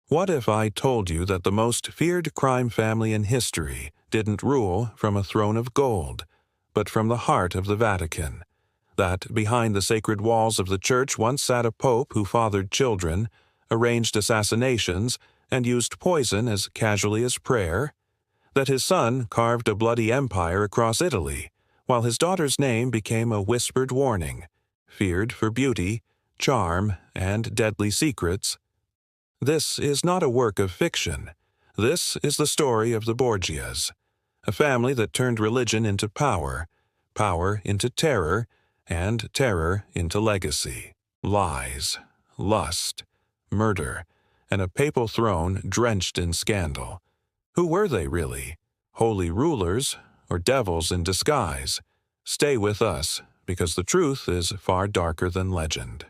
What if I told you that the most feared crime family in history didn't rule from a throne of gold, but from the heart of the Vatican? That behind the sacred walls of the church once sat a pope who fathered children, arranged assassinations, and used poison as casually as prayer? That his son carved a bloody empire across Italy, while his daughter's name became a whispered warning, feared for beauty, charm, and deadly secrets? This is not a work of fiction. This is the story of the Borgias, a family that turned religion into power, power into terror, and terror into legacy. Lies, lust, murder, and a papal throne drenched in scandal. Who were they really? Holy rulers or devils in disguise? Stay with us, because the truth is far darker than legend.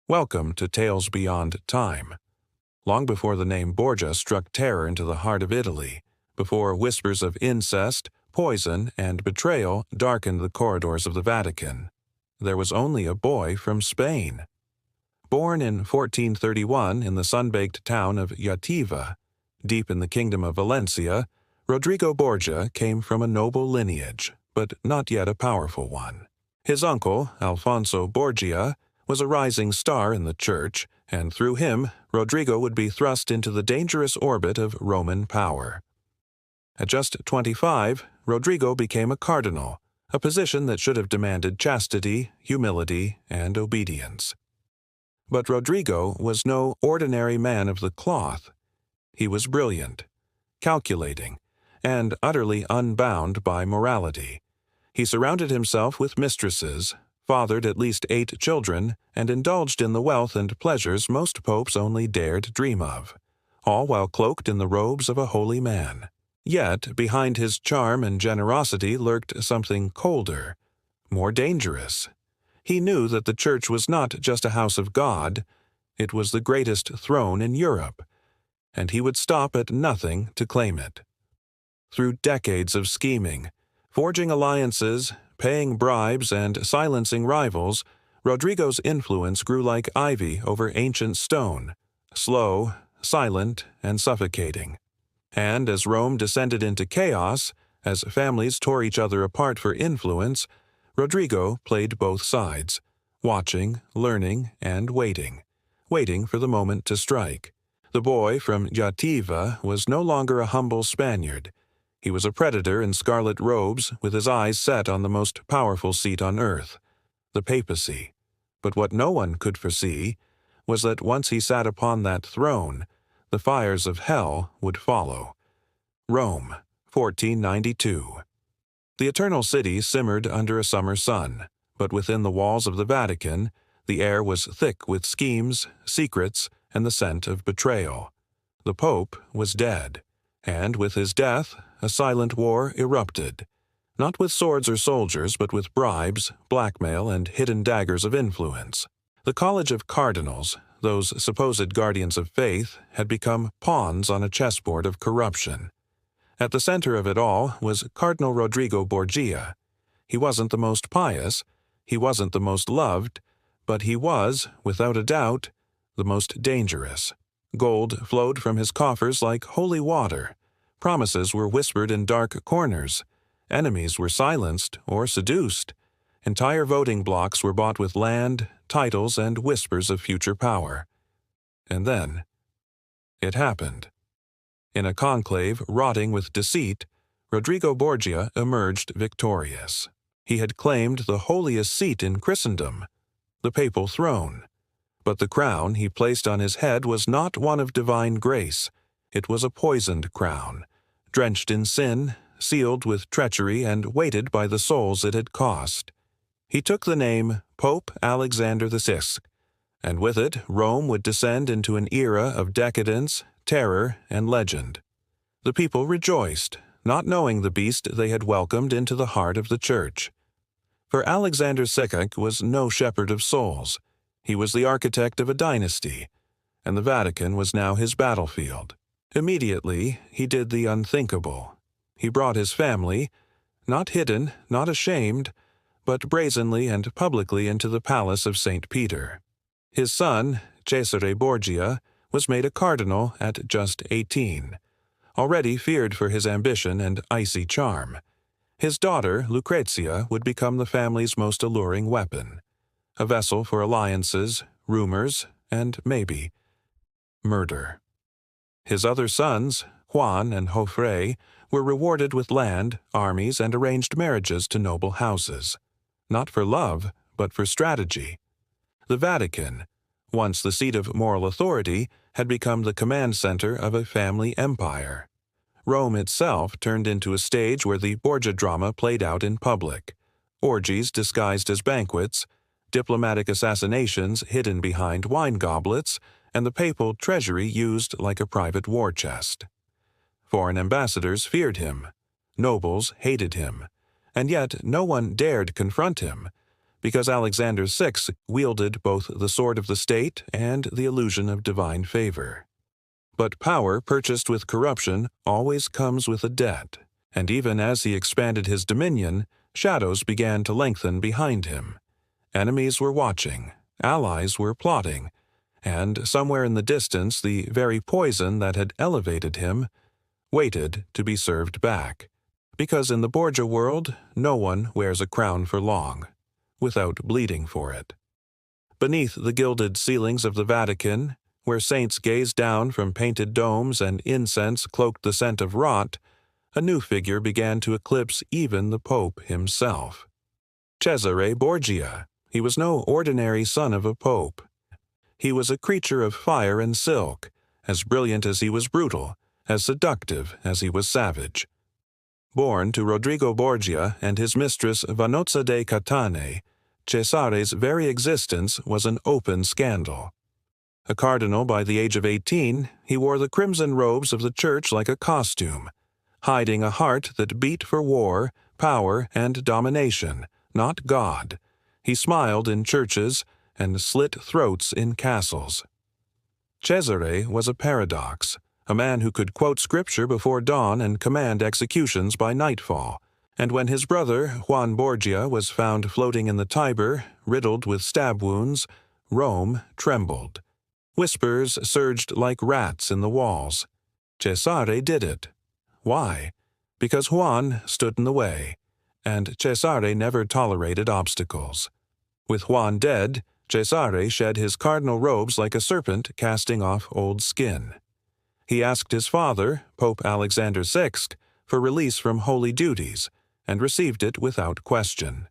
Welcome to Tales Beyond Time. Long before the name Borgia struck terror into the heart of Italy, before whispers of incest, poison, and betrayal darkened the corridors of the Vatican, there was only a boy from Spain. Born in 1431 in the sun-baked town of Jativa, deep in the kingdom of Valencia, Rodrigo Borgia came from a noble lineage, but not yet a powerful one. His uncle, Alfonso Borgia, was a rising star in the church, and through him, Rodrigo would be thrust into the dangerous orbit of Roman power. At just 25, Rodrigo became a cardinal, a position that should have demanded chastity, humility, and obedience. But Rodrigo was no ordinary man of the cloth. He was brilliant, calculating, and utterly unbound by morality. He surrounded himself with mistresses, fathered at least 8 children, and indulged in the wealth and pleasures most popes only dared dream of, all while cloaked in the robes of a holy man. Yet, behind his charm and generosity lurked something colder, more dangerous. He knew that the church was not just a house of God, it was the greatest throne in Europe, and he would stop at nothing to claim it. Through decades of scheming, forging alliances, paying bribes, and silencing rivals, Rodrigo's influence grew like ivy over ancient stone, slow, silent, and suffocating. And as Rome descended into chaos, as families tore each other apart for influence, Rodrigo played both sides, watching, learning, and waiting for the moment to strike. The boy from Jativa was no longer a humble Spaniard. He was a predator in scarlet robes, with his eyes set on the most powerful seat on earth, the papacy. But what no one could foresee was that once he sat upon that throne, the fires of hell would follow. Rome, 1492. The Eternal City simmered under a summer sun, but within the walls of the Vatican, the air was thick with schemes, secrets, and the scent of betrayal. The Pope was dead, and with his death, a silent war erupted, not with swords or soldiers, but with bribes, blackmail, and hidden daggers of influence. The College of Cardinals, those supposed guardians of faith, had become pawns on a chessboard of corruption. At the center of it all was Cardinal Rodrigo Borgia. He wasn't the most pious, he wasn't the most loved, but he was, without a doubt, the most dangerous. Gold flowed from his coffers like holy water. Promises were whispered in dark corners. Enemies were silenced or seduced. Entire voting blocks were bought with land, titles, and whispers of future power. And then, it happened. In a conclave rotting with deceit, Rodrigo Borgia emerged victorious. He had claimed the holiest seat in Christendom, the papal throne. But the crown he placed on his head was not one of divine grace. It was a poisoned crown, drenched in sin, sealed with treachery, and weighted by the souls it had cost. He took the name Pope Alexander VI, and with it Rome would descend into an era of decadence, terror, and legend. The people rejoiced, not knowing the beast they had welcomed into the heart of the church. For Alexander II was no shepherd of souls. He was the architect of a dynasty, and the Vatican was now his battlefield. Immediately, he did the unthinkable. He brought his family, not hidden, not ashamed, but brazenly and publicly into the palace of St. Peter. His son, Cesare Borgia, was made a cardinal at just 18, already feared for his ambition and icy charm. His daughter, Lucrezia, would become the family's most alluring weapon, a vessel for alliances, rumors, and maybe murder. His other sons, Juan and Jofre, were rewarded with land, armies, and arranged marriages to noble houses, not for love, but for strategy. The Vatican, once the seat of moral authority, had become the command center of a family empire. Rome itself turned into a stage where the Borgia drama played out in public, orgies disguised as banquets, diplomatic assassinations hidden behind wine goblets, and the papal treasury used like a private war chest. Foreign ambassadors feared him, nobles hated him, and yet no one dared confront him, because Alexander VI wielded both the sword of the state and the illusion of divine favor. But power purchased with corruption always comes with a debt, and even as he expanded his dominion, shadows began to lengthen behind him. Enemies were watching, allies were plotting, and somewhere in the distance the very poison that had elevated him waited to be served back, because in the Borgia world no one wears a crown for long, without bleeding for it. Beneath the gilded ceilings of the Vatican, where saints gazed down from painted domes and incense cloaked the scent of rot, a new figure began to eclipse even the Pope himself. Cesare Borgia. He was no ordinary son of a pope. He was a creature of fire and silk, as brilliant as he was brutal, as seductive as he was savage. Born to Rodrigo Borgia and his mistress Vanozza de Catane, Cesare's very existence was an open scandal. A cardinal by the age of 18, he wore the crimson robes of the church like a costume, hiding a heart that beat for war, power, and domination, not God. He smiled in churches and slit throats in castles. Cesare was a paradox, a man who could quote scripture before dawn and command executions by nightfall, and when his brother, Juan Borgia, was found floating in the Tiber, riddled with stab wounds, Rome trembled. Whispers surged like rats in the walls. Cesare did it. Why? Because Juan stood in the way, and Cesare never tolerated obstacles. With Juan dead, Cesare shed his cardinal robes like a serpent casting off old skin. He asked his father, Pope Alexander VI, for release from holy duties, and received it without question.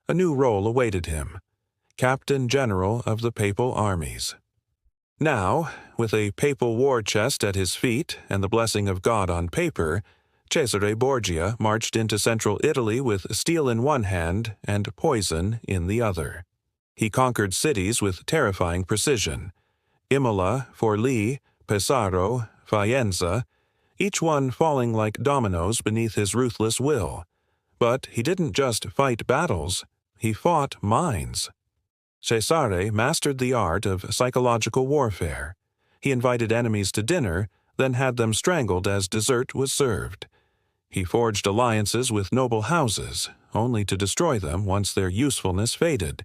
A new role awaited him, Captain General of the Papal Armies. Now, with a papal war chest at his feet and the blessing of God on paper, Cesare Borgia marched into central Italy with steel in one hand and poison in the other. He conquered cities with terrifying precision: Imola, Forlì, Pesaro, Faenza, each one falling like dominoes beneath his ruthless will. But he didn't just fight battles, he fought minds. Cesare mastered the art of psychological warfare. He invited enemies to dinner, then had them strangled as dessert was served. He forged alliances with noble houses, only to destroy them once their usefulness faded.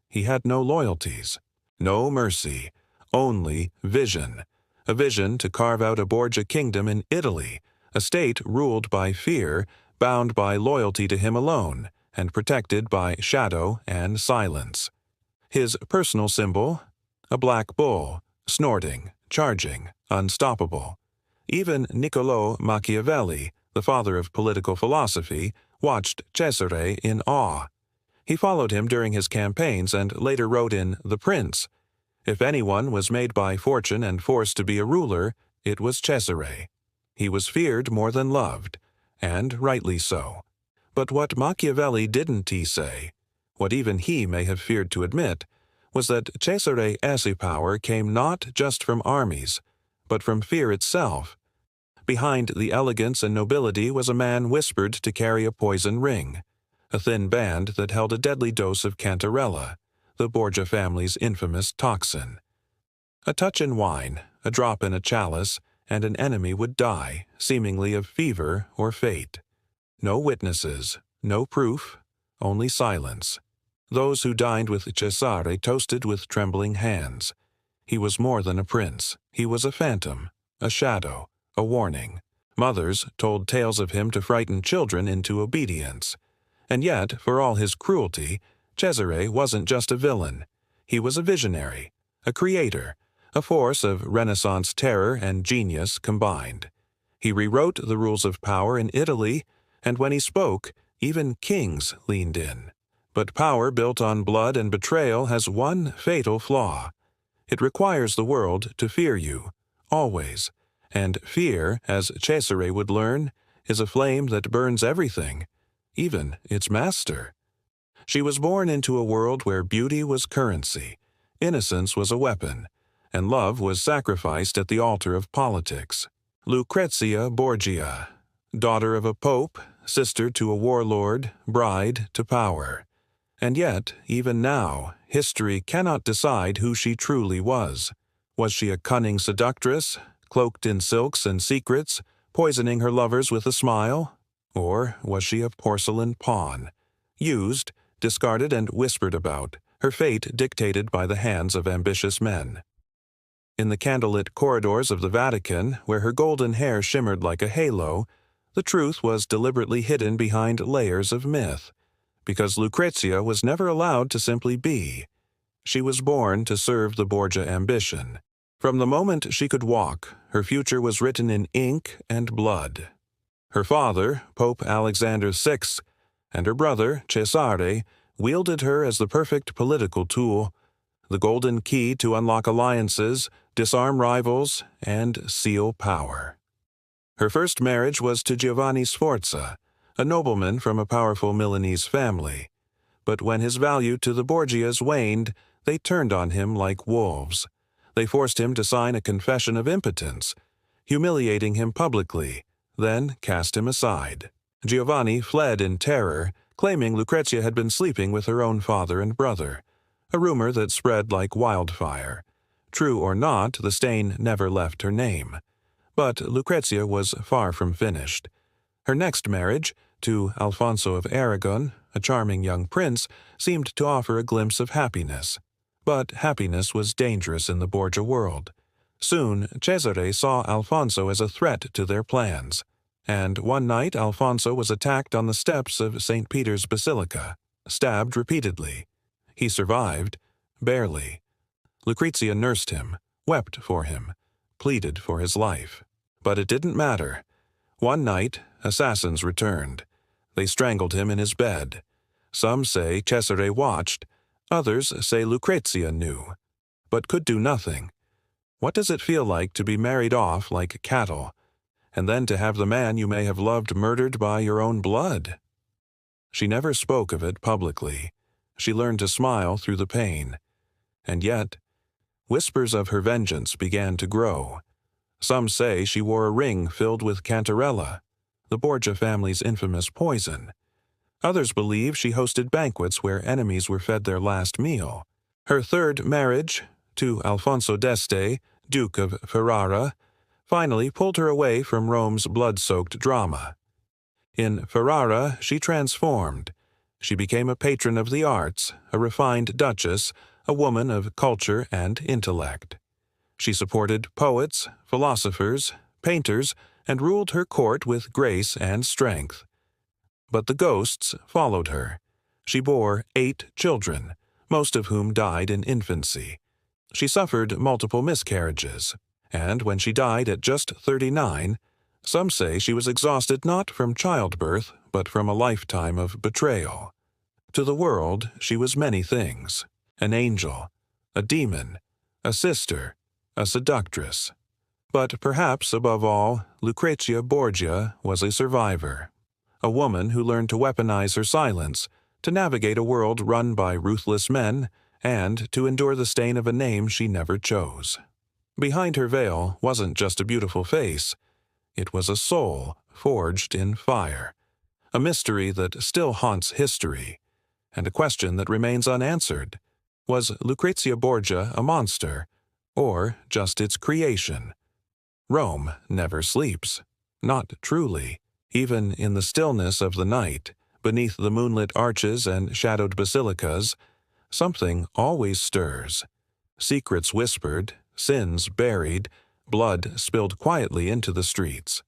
He had no loyalties, no mercy, only vision. A vision to carve out a Borgia kingdom in Italy, a state ruled by fear, bound by loyalty to him alone, and protected by shadow and silence. His personal symbol? A black bull, snorting, charging, unstoppable. Even Niccolò Machiavelli, the father of political philosophy, watched Cesare in awe. He followed him during his campaigns and later wrote in The Prince, "If anyone was made by fortune and forced to be a ruler, it was Cesare. He was feared more than loved, and rightly so." But what Machiavelli didn't he say, what even he may have feared to admit, was that Cesare's power came not just from armies, but from fear itself. Behind the elegance and nobility was a man whispered to carry a poison ring, a thin band that held a deadly dose of cantarella, the Borgia family's infamous toxin. A touch in wine, a drop in a chalice, and an enemy would die, seemingly of fever or fate. No witnesses, no proof, only silence. Those who dined with Cesare toasted with trembling hands. He was more than a prince. He was a phantom, a shadow, a warning. Mothers told tales of him to frighten children into obedience. And yet, for all his cruelty, Cesare wasn't just a villain. He was a visionary, a creator, a force of Renaissance terror and genius combined. He rewrote the rules of power in Italy, and when he spoke, even kings leaned in. But power built on blood and betrayal has one fatal flaw. It requires the world to fear you, always. And fear, as Cesare would learn, is a flame that burns everything, even its master. She was born into a world where beauty was currency, innocence was a weapon, and love was sacrificed at the altar of politics. Lucrezia Borgia, daughter of a pope, sister to a warlord, bride to power. And yet, even now, history cannot decide who she truly was. Was she a cunning seductress, cloaked in silks and secrets, poisoning her lovers with a smile? Or was she a porcelain pawn, used, discarded, and whispered about, her fate dictated by the hands of ambitious men? In the candlelit corridors of the Vatican, where her golden hair shimmered like a halo, the truth was deliberately hidden behind layers of myth, because Lucrezia was never allowed to simply be. She was born to serve the Borgia ambition. From the moment she could walk, her future was written in ink and blood. Her father, Pope Alexander VI, and her brother, Cesare, wielded her as the perfect political tool, the golden key to unlock alliances, disarm rivals, and seal power. Her first marriage was to Giovanni Sforza, a nobleman from a powerful Milanese family. But when his value to the Borgias waned, they turned on him like wolves. They forced him to sign a confession of impotence, humiliating him publicly, then cast him aside. Giovanni fled in terror, claiming Lucrezia had been sleeping with her own father and brother, a rumor that spread like wildfire. True or not, the stain never left her name. But Lucrezia was far from finished. Her next marriage, to Alfonso of Aragon, a charming young prince, seemed to offer a glimpse of happiness. But happiness was dangerous in the Borgia world. Soon, Cesare saw Alfonso as a threat to their plans, and one night Alfonso was attacked on the steps of St. Peter's Basilica, stabbed repeatedly. He survived, barely. Lucrezia nursed him, wept for him, pleaded for his life. But it didn't matter. One night, assassins returned. They strangled him in his bed. Some say Cesare watched, others say Lucrezia knew, but could do nothing. What does it feel like to be married off like cattle, and then to have the man you may have loved murdered by your own blood? She never spoke of it publicly. She learned to smile through the pain. And yet, whispers of her vengeance began to grow. Some say she wore a ring filled with cantarella, the Borgia family's infamous poison. Others believe she hosted banquets where enemies were fed their last meal. Her third marriage, to Alfonso d'Este, Duke of Ferrara, finally pulled her away from Rome's blood-soaked drama. In Ferrara, she transformed. She became a patron of the arts, a refined duchess, a woman of culture and intellect. She supported poets, philosophers, painters, and ruled her court with grace and strength. But the ghosts followed her. She bore 8 children, most of whom died in infancy. She suffered multiple miscarriages, and when she died at just 39, some say she was exhausted not from childbirth, but from a lifetime of betrayal. To the world, she was many things: an angel, a demon, a sister, a seductress. But perhaps, above all, Lucrezia Borgia was a survivor, a woman who learned to weaponize her silence, to navigate a world run by ruthless men, and to endure the stain of a name she never chose. Behind her veil wasn't just a beautiful face. It was a soul forged in fire, a mystery that still haunts history, and a question that remains unanswered. Was Lucrezia Borgia a monster, or just its creation? Rome never sleeps. Not truly. Even in the stillness of the night, beneath the moonlit arches and shadowed basilicas, something always stirs. secrets whispered, sins buried, blood spilled quietly into the streets.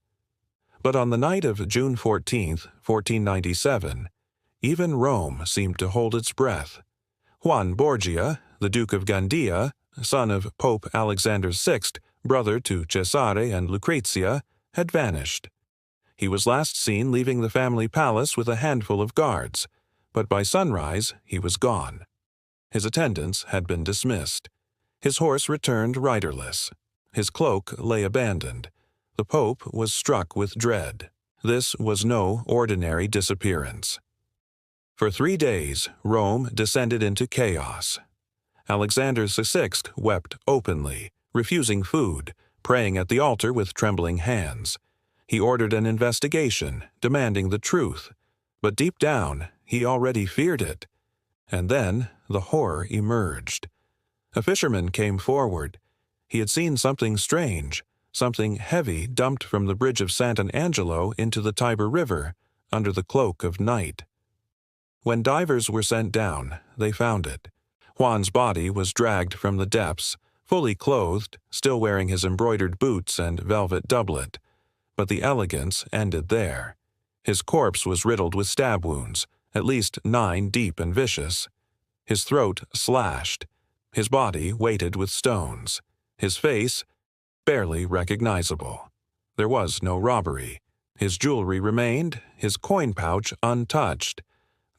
But on the night of June 14, 1497, even Rome seemed to hold its breath. Juan Borgia, the Duke of Gandia, son of Pope Alexander VI, brother to Cesare and Lucrezia, had vanished. He was last seen leaving the family palace with a handful of guards, but by sunrise he was gone. His attendants had been dismissed. His horse returned riderless. His cloak lay abandoned. The Pope was struck with dread. This was no ordinary disappearance. For 3 days, Rome descended into chaos. Alexander VI wept openly, refusing food, praying at the altar with trembling hands. He ordered an investigation, demanding the truth. But deep down, he already feared it. And then the horror emerged. A fisherman came forward. He had seen something strange, something heavy dumped from the bridge of Sant'Angelo into the Tiber River, under the cloak of night. When divers were sent down, they found it. Juan's body was dragged from the depths, fully clothed, still wearing his embroidered boots and velvet doublet. But the elegance ended there. His corpse was riddled with stab wounds, at least 9 deep and vicious. His throat slashed. His body weighted with stones. His face barely recognizable. There was no robbery. His jewelry remained, his coin pouch untouched.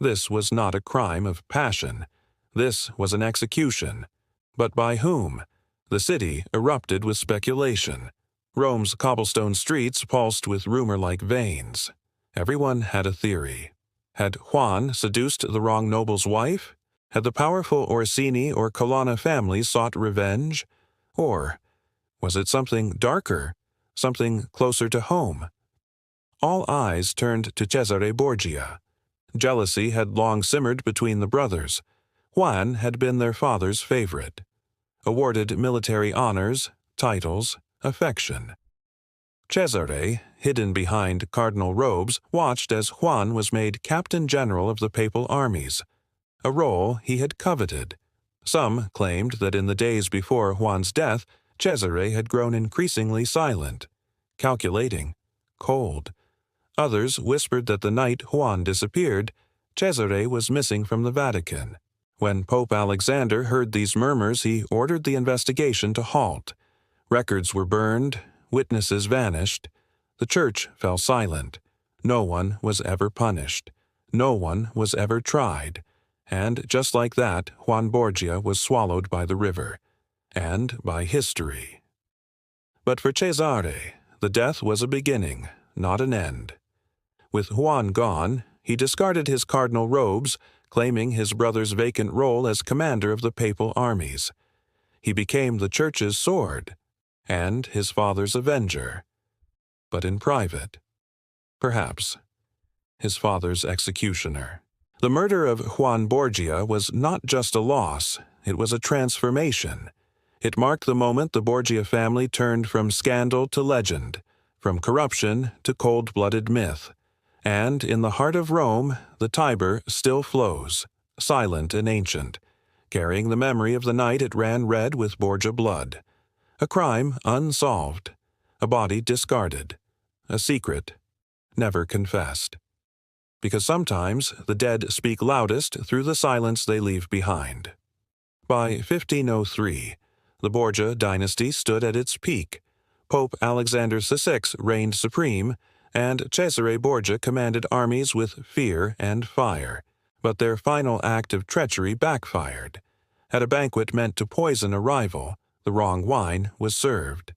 This was not a crime of passion. This was an execution. But by whom? The city erupted with speculation. Rome's cobblestone streets pulsed with rumor like veins. Everyone had a theory. Had Juan seduced the wrong noble's wife? Had the powerful Orsini or Colonna families sought revenge? Or was it something darker, something closer to home? All eyes turned to Cesare Borgia. Jealousy had long simmered between the brothers. Juan had been their father's favorite. Awarded military honors, titles, affection. Cesare, hidden behind cardinal robes, watched as Juan was made captain general of the papal armies, a role he had coveted. Some claimed that in the days before Juan's death, Cesare had grown increasingly silent, calculating, cold. Others whispered that the night Juan disappeared, Cesare was missing from the Vatican. When Pope Alexander heard these murmurs, he ordered the investigation to halt. Records were burned, witnesses vanished. The church fell silent. No one was ever punished. No one was ever tried. And just like that, Juan Borgia was swallowed by the river, and by history. But for Cesare, the death was a beginning, not an end. With Juan gone, he discarded his cardinal robes, claiming his brother's vacant role as commander of the papal armies. He became the church's sword, and his father's avenger. But in private, perhaps, his father's executioner. The murder of Juan Borgia was not just a loss, it was a transformation. It marked the moment the Borgia family turned from scandal to legend, from corruption to cold-blooded myth. And in the heart of Rome, the Tiber still flows, silent and ancient, carrying the memory of the night it ran red with Borgia blood. A crime unsolved, a body discarded, a secret never confessed. Because sometimes the dead speak loudest through the silence they leave behind. By 1503, the Borgia dynasty stood at its peak. Pope Alexander VI reigned supreme, and Cesare Borgia commanded armies with fear and fire. But their final act of treachery backfired. At a banquet meant to poison a rival, the wrong wine was served.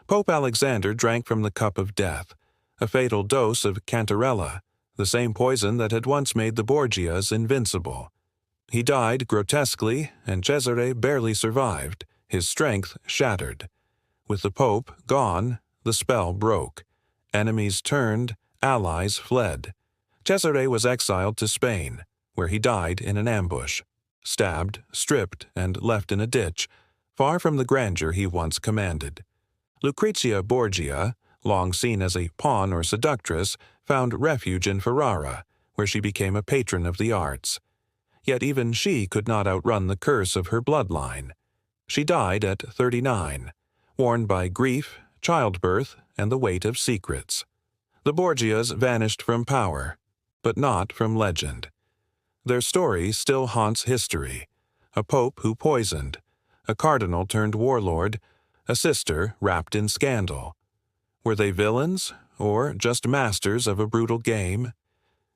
Pope Alexander drank from the cup of death, a fatal dose of cantarella, the same poison that had once made the Borgias invincible. He died grotesquely, and Cesare barely survived, his strength shattered. With the Pope gone, the spell broke. Enemies turned, allies fled. Cesare was exiled to Spain, where he died in an ambush, stabbed, stripped, and left in a ditch, far from the grandeur he once commanded. Lucrezia Borgia, long seen as a pawn or seductress, found refuge in Ferrara, where she became a patron of the arts. Yet even she could not outrun the curse of her bloodline. She died at 39, worn by grief, childbirth, and the weight of secrets. The Borgias vanished from power, but not from legend. Their story still haunts history. A pope who poisoned, a cardinal turned warlord, a sister wrapped in scandal. Were they villains, or just masters of a brutal game?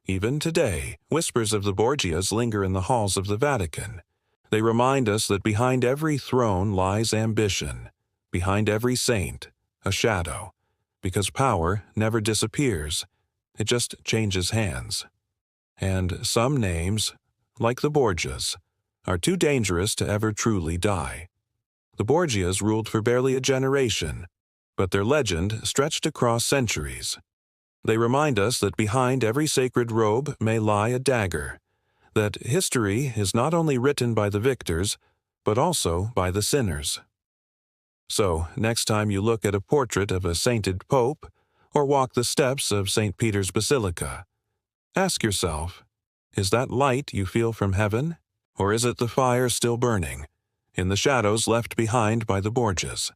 Even today, whispers of the Borgias linger in the halls of the Vatican. They remind us that behind every throne lies ambition, behind every saint, a shadow, because power never disappears, it just changes hands. And some names, like the Borgias, are too dangerous to ever truly die. The Borgias ruled for barely a generation, but their legend stretched across centuries. They remind us that behind every sacred robe may lie a dagger, that history is not only written by the victors, but also by the sinners. So, next time you look at a portrait of a sainted pope, or walk the steps of St. Peter's Basilica, ask yourself, is that light you feel from heaven, or is it the fire still burning, in the shadows left behind by the Borgias?